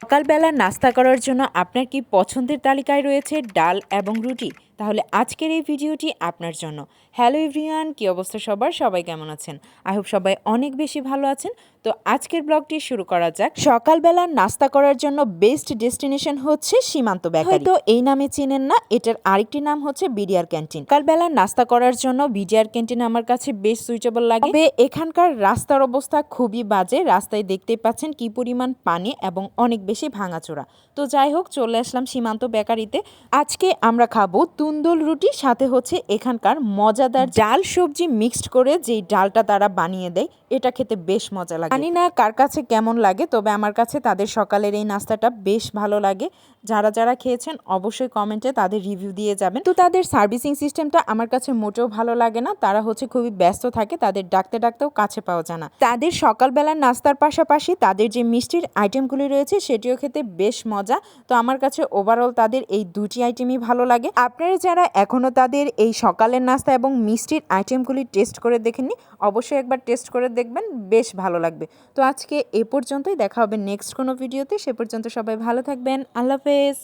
সকালবেলা নাস্তা করার জন্য আপনার কি পছন্দের তালিকায় রয়েছে ডাল এবং রুটি? তাহলে আজকের এই ভিডিওটি আপনার জন্য। হ্যালো এভরিওয়ান, কী অবস্থা সবার? সবাই কেমন আছেন? আই হোপ সবাই অনেক বেশি ভালো আছেন। তো আজকের ব্লগটি শুরু করা যাক। সকালবেলা নাস্তা করার জন্য বেস্ট ডেস্টিনেশন হচ্ছে সীমান্ত বেকারি। হয়তো এই নামে চেনেন না, এটার আরেকটি নাম হচ্ছে বিডিআর ক্যান্টিন। সকালবেলা নাস্তা করার জন্য বিডিআর ক্যান্টিন আমার কাছে বেশ সুইটেবল লাগে। তবে এখানকার রাস্তার অবস্থা খুবই বাজে। রাস্তায় দেখতেই পাচ্ছেন কি পরিমাণ পানি এবং অনেক বেশি ভাঙাচোরা। তো যাই হোক, চলে আসলাম সীমান্ত বেকারিতে। আজকে আমরা খাবো তুন্দুল রুটি, সাথে হচ্ছে এখানকার মজাদার ডাল সবজি মিক্সড করে যেই ডালটা তারা বানিয়ে দেয়, এটা খেতে বেশ মজা লাগে। জানি না কার কাছে কেমন লাগে, তবে আমার কাছে তাদের সকালের এই নাস্তাটা বেশ ভালো লাগে। যারা যারা খেয়েছেন অবশ্যই কমেন্টে তাদের রিভিউ দিয়ে যাবেন। তো তাদের সার্ভিসিং সিস্টেমটা আমার কাছে মোটেও ভালো লাগে না। তারা হচ্ছে খুবই ব্যস্ত থাকে, তাদের ডাকতে ডাকতেও কাছে পাওয়া যায় না। তাদের সকালবেলার নাস্তার পাশাপাশি তাদের যে মিষ্টির আইটেমগুলি রয়েছে সেটিও খেতে বেশ মজা। তো আমার কাছে ওভারঅল তাদের এই দুটি আইটেমই ভালো লাগে। আপনারা যারা এখনও তাদের এই সকালের নাস্তা এবং মিষ্টির আইটেমগুলি টেস্ট করে দেখেননি, অবশ্যই একবার টেস্ট করে দেখবেন, বেশ ভালো লাগবে। তো আজকে এ পর্যন্তই, দেখা হবে নেক্সট কোনো ভিডিওতে। সে পর্যন্ত সবাই ভালো থাকবেন। আল্লাহ হাফেজ।